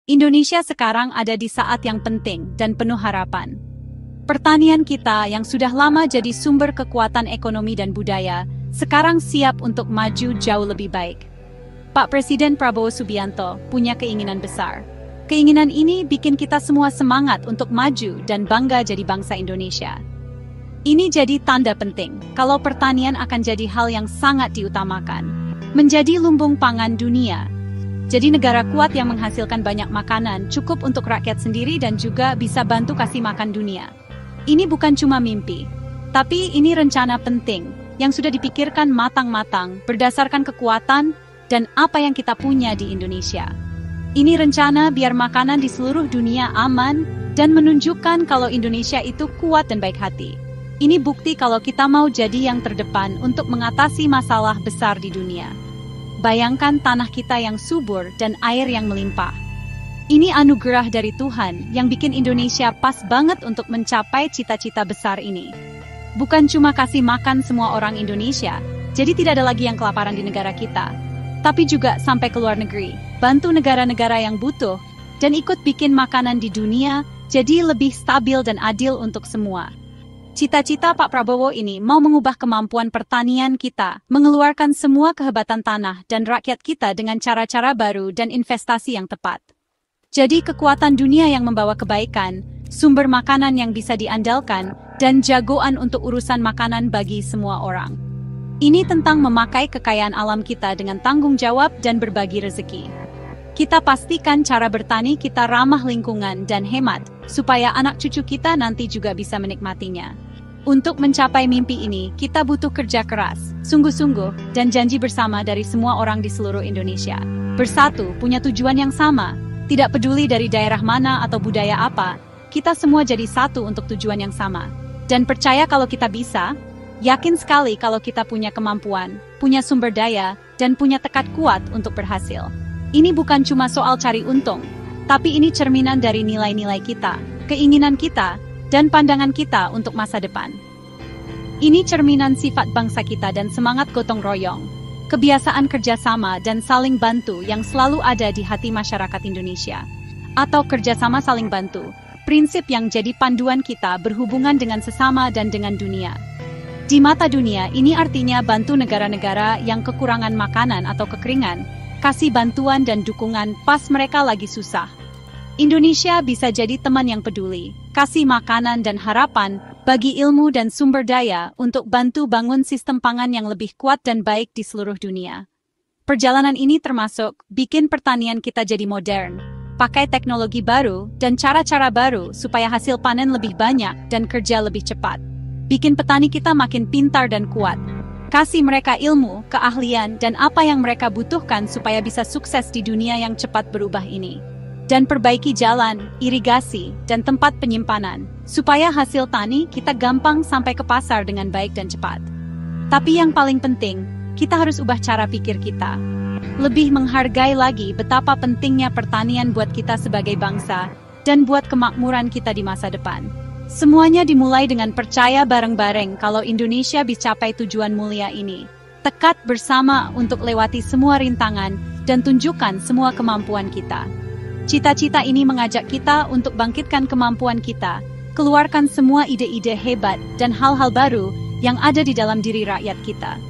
Indonesia sekarang ada di saat yang penting dan penuh harapan. Pertanian kita yang sudah lama jadi sumber kekuatan ekonomi dan budaya, sekarang siap untuk maju jauh lebih baik. Pak Presiden Prabowo Subianto punya keinginan besar. Keinginan ini bikin kita semua semangat untuk maju dan bangga jadi bangsa Indonesia. Ini jadi tanda penting kalau pertanian akan jadi hal yang sangat diutamakan. Menjadi lumbung pangan dunia. Jadi negara kuat yang menghasilkan banyak makanan cukup untuk rakyat sendiri dan juga bisa bantu kasih makan dunia. Ini bukan cuma mimpi, tapi ini rencana penting yang sudah dipikirkan matang-matang berdasarkan kekuatan dan apa yang kita punya di Indonesia. Ini rencana biar makanan di seluruh dunia aman dan menunjukkan kalau Indonesia itu kuat dan baik hati. Ini bukti kalau kita mau jadi yang terdepan untuk mengatasi masalah besar di dunia. Bayangkan tanah kita yang subur dan air yang melimpah. Ini anugerah dari Tuhan yang bikin Indonesia pas banget untuk mencapai cita-cita besar ini. Bukan cuma kasih makan semua orang Indonesia, jadi tidak ada lagi yang kelaparan di negara kita. Tapi juga sampai ke luar negeri, bantu negara-negara yang butuh, dan ikut bikin makanan di dunia jadi lebih stabil dan adil untuk semua. Cita-cita Pak Prabowo ini mau mengubah kemampuan pertanian kita, mengeluarkan semua kehebatan tanah dan rakyat kita dengan cara-cara baru dan investasi yang tepat. Jadi kekuatan dunia yang membawa kebaikan, sumber makanan yang bisa diandalkan, dan jagoan untuk urusan makanan bagi semua orang. Ini tentang memakai kekayaan alam kita dengan tanggung jawab dan berbagi rezeki. Kita pastikan cara bertani kita ramah lingkungan dan hemat, supaya anak cucu kita nanti juga bisa menikmatinya. Untuk mencapai mimpi ini, kita butuh kerja keras, sungguh-sungguh, dan janji bersama dari semua orang di seluruh Indonesia. Bersatu, punya tujuan yang sama, tidak peduli dari daerah mana atau budaya apa, kita semua jadi satu untuk tujuan yang sama. Dan percaya kalau kita bisa, yakin sekali kalau kita punya kemampuan, punya sumber daya, dan punya tekad kuat untuk berhasil. Ini bukan cuma soal cari untung, tapi ini cerminan dari nilai-nilai kita, keinginan kita, dan pandangan kita untuk masa depan. Ini cerminan sifat bangsa kita dan semangat gotong royong, kebiasaan kerjasama dan saling bantu yang selalu ada di hati masyarakat Indonesia. Atau kerjasama saling bantu, prinsip yang jadi panduan kita berhubungan dengan sesama dan dengan dunia. Di mata dunia, ini artinya bantu negara-negara yang kekurangan makanan atau kekeringan, kasih bantuan dan dukungan pas mereka lagi susah. Indonesia bisa jadi teman yang peduli, kasih makanan dan harapan, bagi ilmu dan sumber daya untuk bantu bangun sistem pangan yang lebih kuat dan baik di seluruh dunia. Perjalanan ini termasuk bikin pertanian kita jadi modern, pakai teknologi baru dan cara-cara baru supaya hasil panen lebih banyak dan kerja lebih cepat. Bikin petani kita makin pintar dan kuat. Kasih mereka ilmu, keahlian, dan apa yang mereka butuhkan supaya bisa sukses di dunia yang cepat berubah ini. Dan perbaiki jalan, irigasi, dan tempat penyimpanan, supaya hasil tani kita gampang sampai ke pasar dengan baik dan cepat. Tapi yang paling penting, kita harus ubah cara pikir kita. Lebih menghargai lagi betapa pentingnya pertanian buat kita sebagai bangsa, dan buat kemakmuran kita di masa depan. Semuanya dimulai dengan percaya bareng-bareng kalau Indonesia bisa capai tujuan mulia ini. Tekad bersama untuk lewati semua rintangan dan tunjukkan semua kemampuan kita. Cita-cita ini mengajak kita untuk bangkitkan kemampuan kita, keluarkan semua ide-ide hebat dan hal-hal baru yang ada di dalam diri rakyat kita.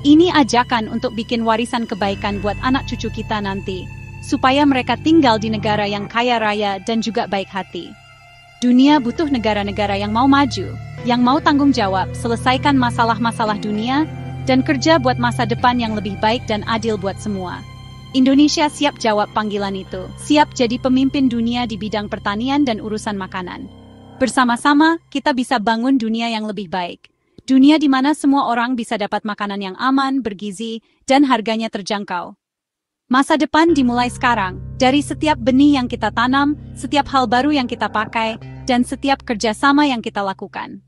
Ini ajakan untuk bikin warisan kebaikan buat anak cucu kita nanti, supaya mereka tinggal di negara yang kaya raya dan juga baik hati. Dunia butuh negara-negara yang mau maju, yang mau tanggung jawab, selesaikan masalah-masalah dunia, dan kerja buat masa depan yang lebih baik dan adil buat semua. Indonesia siap jawab panggilan itu, siap jadi pemimpin dunia di bidang pertanian dan urusan makanan. Bersama-sama, kita bisa bangun dunia yang lebih baik. Dunia di mana semua orang bisa dapat makanan yang aman, bergizi, dan harganya terjangkau. Masa depan dimulai sekarang, dari setiap benih yang kita tanam, setiap hal baru yang kita pakai, dan setiap kerjasama yang kita lakukan.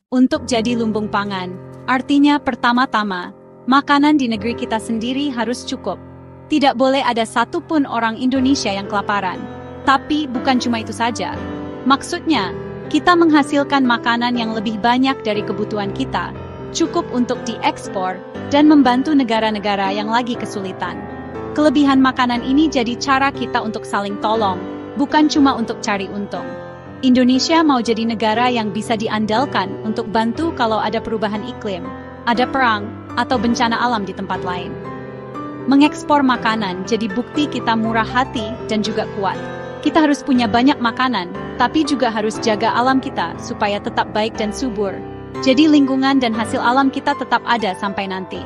Untuk jadi lumbung pangan, artinya pertama-tama, makanan di negeri kita sendiri harus cukup. Tidak boleh ada satupun orang Indonesia yang kelaparan. Tapi bukan cuma itu saja. Maksudnya, kita menghasilkan makanan yang lebih banyak dari kebutuhan kita, cukup untuk diekspor, dan membantu negara-negara yang lagi kesulitan. Kelebihan makanan ini jadi cara kita untuk saling tolong, bukan cuma untuk cari untung. Indonesia mau jadi negara yang bisa diandalkan untuk bantu kalau ada perubahan iklim, ada perang, atau bencana alam di tempat lain. Mengekspor makanan jadi bukti kita murah hati dan juga kuat. Kita harus punya banyak makanan, tapi juga harus jaga alam kita supaya tetap baik dan subur. Jadi lingkungan dan hasil alam kita tetap ada sampai nanti.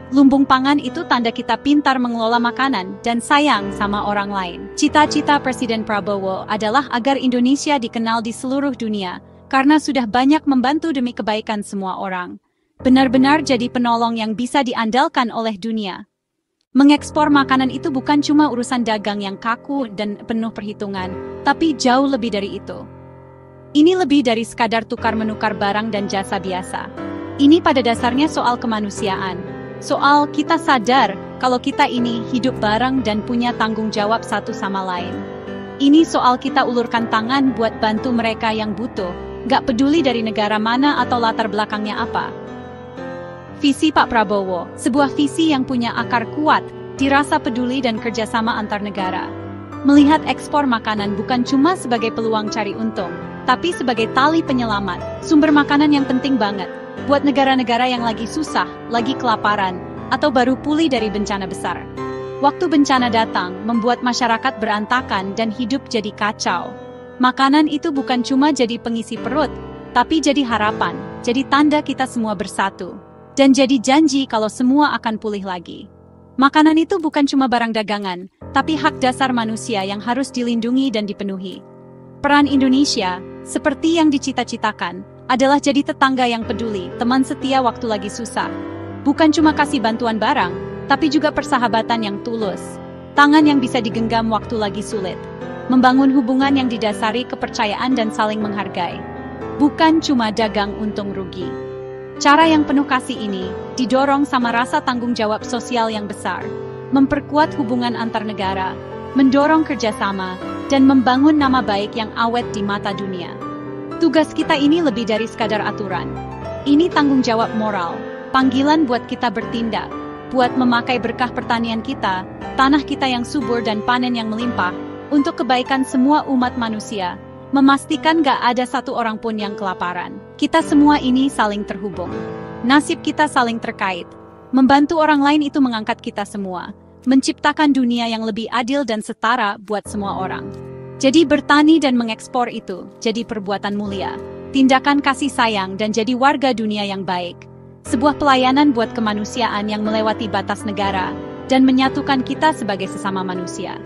Lumbung pangan itu tanda kita pintar mengelola makanan dan sayang sama orang lain. Cita-cita Presiden Prabowo adalah agar Indonesia dikenal di seluruh dunia, karena sudah banyak membantu demi kebaikan semua orang. Benar-benar jadi penolong yang bisa diandalkan oleh dunia. Mengekspor makanan itu bukan cuma urusan dagang yang kaku dan penuh perhitungan, tapi jauh lebih dari itu. Ini lebih dari sekadar tukar-menukar barang dan jasa biasa. Ini pada dasarnya soal kemanusiaan. Soal kita sadar kalau kita ini hidup bareng dan punya tanggung jawab satu sama lain. Ini soal kita ulurkan tangan buat bantu mereka yang butuh, gak peduli dari negara mana atau latar belakangnya apa. Visi Pak Prabowo, sebuah visi yang punya akar kuat, dirasa peduli dan kerjasama antar negara. Melihat ekspor makanan bukan cuma sebagai peluang cari untung, tapi sebagai tali penyelamat, sumber makanan yang penting banget buat negara-negara yang lagi susah, lagi kelaparan, atau baru pulih dari bencana besar. Waktu bencana datang, membuat masyarakat berantakan dan hidup jadi kacau. Makanan itu bukan cuma jadi pengisi perut, tapi jadi harapan, jadi tanda kita semua bersatu, dan jadi janji kalau semua akan pulih lagi. Makanan itu bukan cuma barang dagangan, tapi hak dasar manusia yang harus dilindungi dan dipenuhi. Peran Indonesia, seperti yang dicita-citakan, adalah jadi tetangga yang peduli, teman setia waktu lagi susah. Bukan cuma kasih bantuan barang, tapi juga persahabatan yang tulus. Tangan yang bisa digenggam waktu lagi sulit. Membangun hubungan yang didasari kepercayaan dan saling menghargai. Bukan cuma dagang untung rugi. Cara yang penuh kasih ini didorong sama rasa tanggung jawab sosial yang besar. Memperkuat hubungan antar negara, mendorong kerjasama, dan membangun nama baik yang awet di mata dunia. Tugas kita ini lebih dari sekadar aturan. Ini tanggung jawab moral, panggilan buat kita bertindak, buat memakai berkah pertanian kita, tanah kita yang subur dan panen yang melimpah, untuk kebaikan semua umat manusia, memastikan gak ada satu orang pun yang kelaparan. Kita semua ini saling terhubung. Nasib kita saling terkait. Membantu orang lain itu mengangkat kita semua, menciptakan dunia yang lebih adil dan setara buat semua orang. Jadi bertani dan mengekspor itu jadi perbuatan mulia, tindakan kasih sayang dan jadi warga dunia yang baik. Sebuah pelayanan buat kemanusiaan yang melewati batas negara dan menyatukan kita sebagai sesama manusia.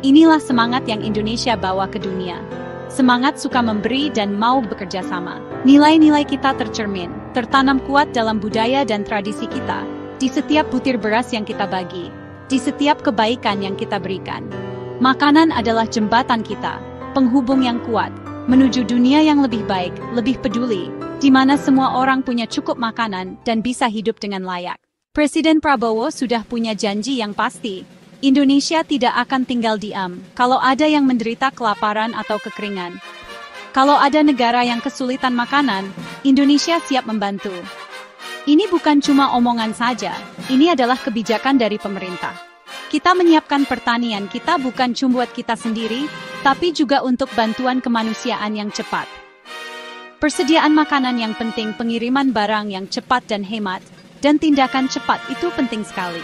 Inilah semangat yang Indonesia bawa ke dunia. Semangat suka memberi dan mau bekerja sama. Nilai-nilai kita tercermin, tertanam kuat dalam budaya dan tradisi kita, di setiap butir beras yang kita bagi, di setiap kebaikan yang kita berikan. Makanan adalah jembatan kita, penghubung yang kuat, menuju dunia yang lebih baik, lebih peduli, di mana semua orang punya cukup makanan dan bisa hidup dengan layak. Presiden Prabowo sudah punya janji yang pasti. Indonesia tidak akan tinggal diam kalau ada yang menderita kelaparan atau kekeringan. Kalau ada negara yang kesulitan makanan, Indonesia siap membantu. Ini bukan cuma omongan saja, ini adalah kebijakan dari pemerintah. Kita menyiapkan pertanian kita bukan cuma buat kita sendiri, tapi juga untuk bantuan kemanusiaan yang cepat. Persediaan makanan yang penting, pengiriman barang yang cepat dan hemat, dan tindakan cepat itu penting sekali.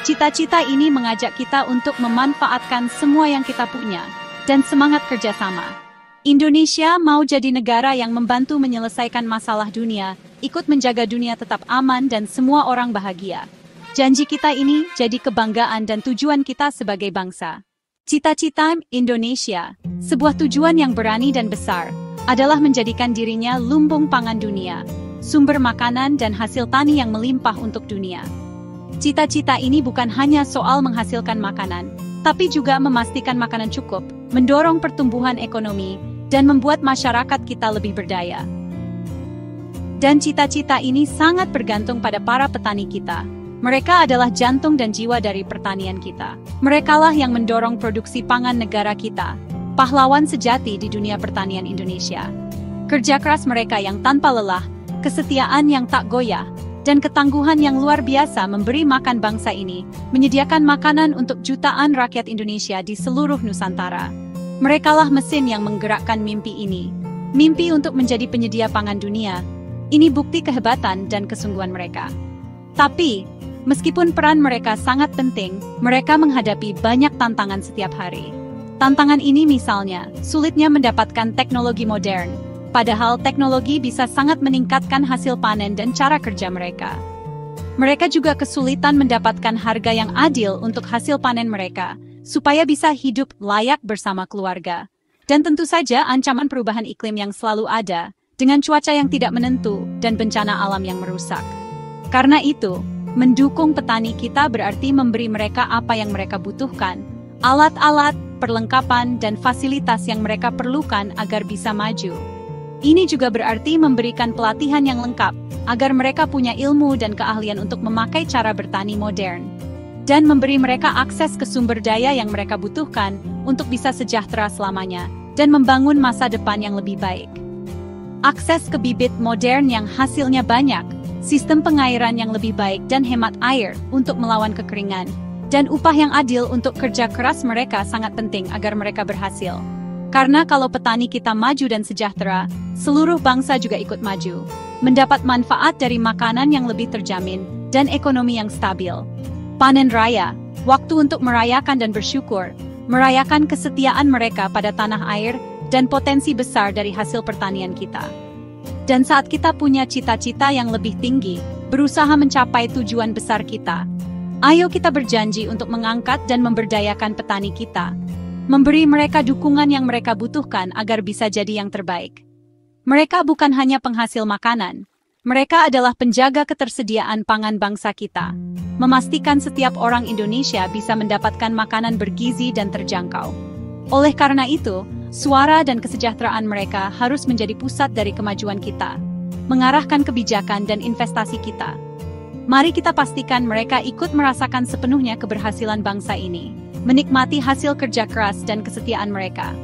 Cita-cita ini mengajak kita untuk memanfaatkan semua yang kita punya, dan semangat kerjasama. Indonesia mau jadi negara yang membantu menyelesaikan masalah dunia, ikut menjaga dunia tetap aman dan semua orang bahagia. Janji kita ini jadi kebanggaan dan tujuan kita sebagai bangsa. Cita-cita Indonesia, sebuah tujuan yang berani dan besar, adalah menjadikan dirinya lumbung pangan dunia, sumber makanan dan hasil tani yang melimpah untuk dunia. Cita-cita ini bukan hanya soal menghasilkan makanan, tapi juga memastikan makanan cukup, mendorong pertumbuhan ekonomi, dan membuat masyarakat kita lebih berdaya. Dan cita-cita ini sangat bergantung pada para petani kita. Mereka adalah jantung dan jiwa dari pertanian kita. Merekalah yang mendorong produksi pangan negara kita, pahlawan sejati di dunia pertanian Indonesia. Kerja keras mereka yang tanpa lelah, kesetiaan yang tak goyah, dan ketangguhan yang luar biasa memberi makan bangsa ini, menyediakan makanan untuk jutaan rakyat Indonesia di seluruh Nusantara. Merekalah mesin yang menggerakkan mimpi ini. Mimpi untuk menjadi penyedia pangan dunia. Ini bukti kehebatan dan kesungguhan mereka. Tapi, meskipun peran mereka sangat penting, mereka menghadapi banyak tantangan setiap hari. Tantangan ini misalnya, sulitnya mendapatkan teknologi modern, padahal teknologi bisa sangat meningkatkan hasil panen dan cara kerja mereka. Mereka juga kesulitan mendapatkan harga yang adil untuk hasil panen mereka, supaya bisa hidup layak bersama keluarga. Dan tentu saja ancaman perubahan iklim yang selalu ada, dengan cuaca yang tidak menentu dan bencana alam yang merusak. Karena itu, mendukung petani kita berarti memberi mereka apa yang mereka butuhkan, alat-alat, perlengkapan, dan fasilitas yang mereka perlukan agar bisa maju. Ini juga berarti memberikan pelatihan yang lengkap, agar mereka punya ilmu dan keahlian untuk memakai cara bertani modern. Dan memberi mereka akses ke sumber daya yang mereka butuhkan untuk bisa sejahtera selamanya, dan membangun masa depan yang lebih baik. Akses ke bibit modern yang hasilnya banyak, sistem pengairan yang lebih baik dan hemat air untuk melawan kekeringan, dan upah yang adil untuk kerja keras mereka sangat penting agar mereka berhasil. Karena kalau petani kita maju dan sejahtera, seluruh bangsa juga ikut maju, mendapat manfaat dari makanan yang lebih terjamin, dan ekonomi yang stabil. Panen raya, waktu untuk merayakan dan bersyukur, merayakan kesetiaan mereka pada tanah air, dan potensi besar dari hasil pertanian kita. Dan saat kita punya cita-cita yang lebih tinggi, berusaha mencapai tujuan besar kita, ayo kita berjanji untuk mengangkat dan memberdayakan petani kita, memberi mereka dukungan yang mereka butuhkan agar bisa jadi yang terbaik. Mereka bukan hanya penghasil makanan, mereka adalah penjaga ketersediaan pangan bangsa kita, memastikan setiap orang Indonesia bisa mendapatkan makanan bergizi dan terjangkau. Oleh karena itu, suara dan kesejahteraan mereka harus menjadi pusat dari kemajuan kita, mengarahkan kebijakan dan investasi kita. Mari kita pastikan mereka ikut merasakan sepenuhnya keberhasilan bangsa ini, menikmati hasil kerja keras dan kesetiaan mereka.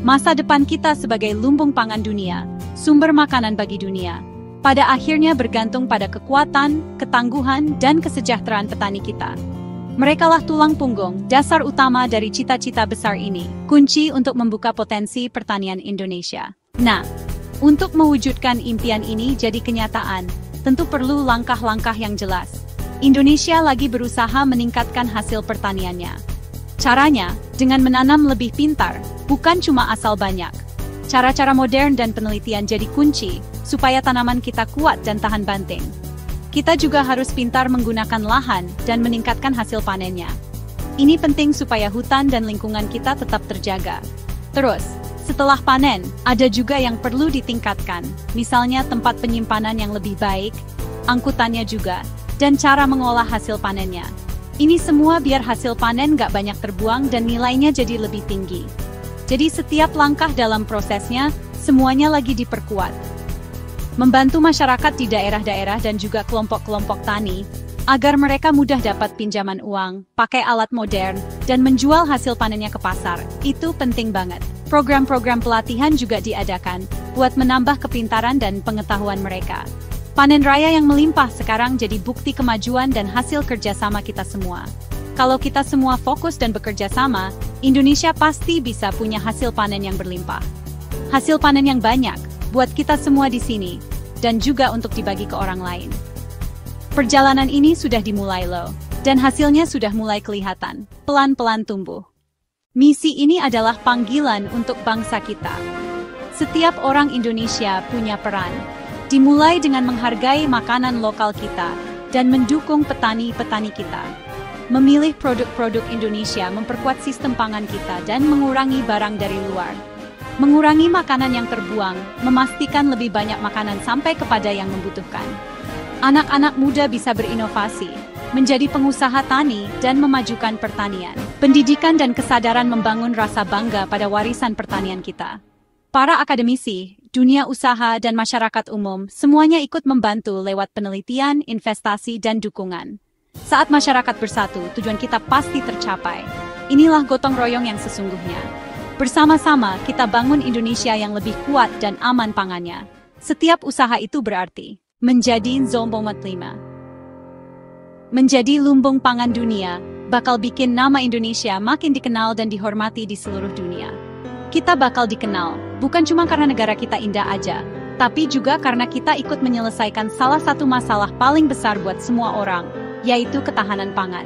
Masa depan kita sebagai lumbung pangan dunia, sumber makanan bagi dunia, pada akhirnya bergantung pada kekuatan, ketangguhan, dan kesejahteraan petani kita. Merekalah tulang punggung, dasar utama dari cita-cita besar ini, kunci untuk membuka potensi pertanian Indonesia. Nah, untuk mewujudkan impian ini jadi kenyataan, tentu perlu langkah-langkah yang jelas. Indonesia lagi berusaha meningkatkan hasil pertaniannya. Caranya, dengan menanam lebih pintar, bukan cuma asal banyak. Cara-cara modern dan penelitian jadi kunci, supaya tanaman kita kuat dan tahan banting. Kita juga harus pintar menggunakan lahan dan meningkatkan hasil panennya. Ini penting supaya hutan dan lingkungan kita tetap terjaga. Terus, setelah panen, ada juga yang perlu ditingkatkan, misalnya tempat penyimpanan yang lebih baik, angkutannya juga, dan cara mengolah hasil panennya. Ini semua biar hasil panen nggak banyak terbuang dan nilainya jadi lebih tinggi. Jadi setiap langkah dalam prosesnya, semuanya lagi diperkuat. Membantu masyarakat di daerah-daerah dan juga kelompok-kelompok tani, agar mereka mudah dapat pinjaman uang, pakai alat modern, dan menjual hasil panennya ke pasar, itu penting banget. Program-program pelatihan juga diadakan, buat menambah kepintaran dan pengetahuan mereka. Panen raya yang melimpah sekarang jadi bukti kemajuan dan hasil kerjasama kita semua. Kalau kita semua fokus dan bekerja sama, Indonesia pasti bisa punya hasil panen yang berlimpah. Hasil panen yang banyak, buat kita semua di sini, dan juga untuk dibagi ke orang lain. Perjalanan ini sudah dimulai loh, dan hasilnya sudah mulai kelihatan, pelan-pelan tumbuh. Misi ini adalah panggilan untuk bangsa kita. Setiap orang Indonesia punya peran, dimulai dengan menghargai makanan lokal kita, dan mendukung petani-petani kita. Memilih produk-produk Indonesia memperkuat sistem pangan kita dan mengurangi barang dari luar. Mengurangi makanan yang terbuang, memastikan lebih banyak makanan sampai kepada yang membutuhkan. Anak-anak muda bisa berinovasi, menjadi pengusaha tani dan memajukan pertanian. Pendidikan dan kesadaran membangun rasa bangga pada warisan pertanian kita. Para akademisi, dunia usaha dan masyarakat umum semuanya ikut membantu lewat penelitian, investasi, dan dukungan. Saat masyarakat bersatu, tujuan kita pasti tercapai. Inilah gotong royong yang sesungguhnya. Bersama-sama, kita bangun Indonesia yang lebih kuat dan aman pangannya. Setiap usaha itu berarti menjadi Zombomat 5. Menjadi lumbung pangan dunia, bakal bikin nama Indonesia makin dikenal dan dihormati di seluruh dunia. Kita bakal dikenal, bukan cuma karena negara kita indah aja, tapi juga karena kita ikut menyelesaikan salah satu masalah paling besar buat semua orang, yaitu ketahanan pangan.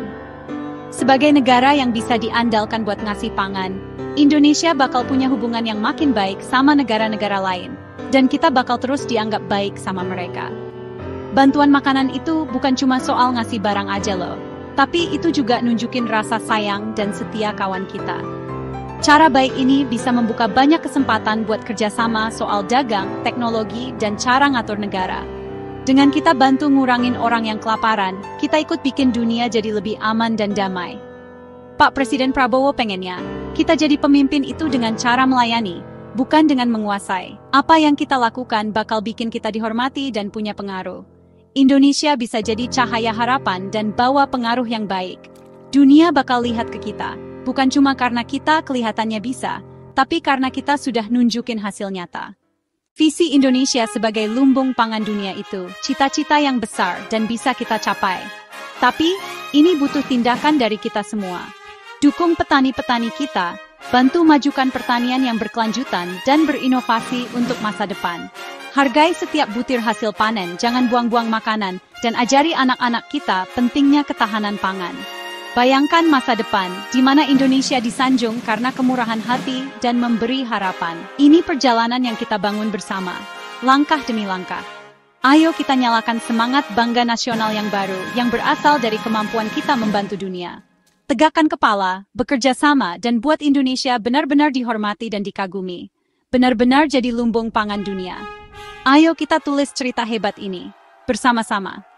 Sebagai negara yang bisa diandalkan buat ngasih pangan, Indonesia bakal punya hubungan yang makin baik sama negara-negara lain, dan kita bakal terus dianggap baik sama mereka. Bantuan makanan itu bukan cuma soal ngasih barang aja loh, tapi itu juga nunjukin rasa sayang dan setia kawan kita. Cara baik ini bisa membuka banyak kesempatan buat kerjasama soal dagang, teknologi, dan cara ngatur negara. Dengan kita bantu ngurangin orang yang kelaparan, kita ikut bikin dunia jadi lebih aman dan damai. Pak Presiden Prabowo pengennya, kita jadi pemimpin itu dengan cara melayani, bukan dengan menguasai. Apa yang kita lakukan bakal bikin kita dihormati dan punya pengaruh. Indonesia bisa jadi cahaya harapan dan bawa pengaruh yang baik. Dunia bakal lihat ke kita, bukan cuma karena kita kelihatannya bisa, tapi karena kita sudah nunjukin hasil nyata. Visi Indonesia sebagai lumbung pangan dunia itu, cita-cita yang besar dan bisa kita capai. Tapi, ini butuh tindakan dari kita semua. Dukung petani-petani kita, bantu majukan pertanian yang berkelanjutan dan berinovasi untuk masa depan. Hargai setiap butir hasil panen, jangan buang-buang makanan, dan ajari anak-anak kita pentingnya ketahanan pangan. Bayangkan masa depan, di mana Indonesia disanjung karena kemurahan hati dan memberi harapan. Ini perjalanan yang kita bangun bersama, langkah demi langkah. Ayo kita nyalakan semangat bangga nasional yang baru, yang berasal dari kemampuan kita membantu dunia. Tegakkan kepala, bekerja sama, dan buat Indonesia benar-benar dihormati dan dikagumi. Benar-benar jadi lumbung pangan dunia. Ayo kita tulis cerita hebat ini, bersama-sama.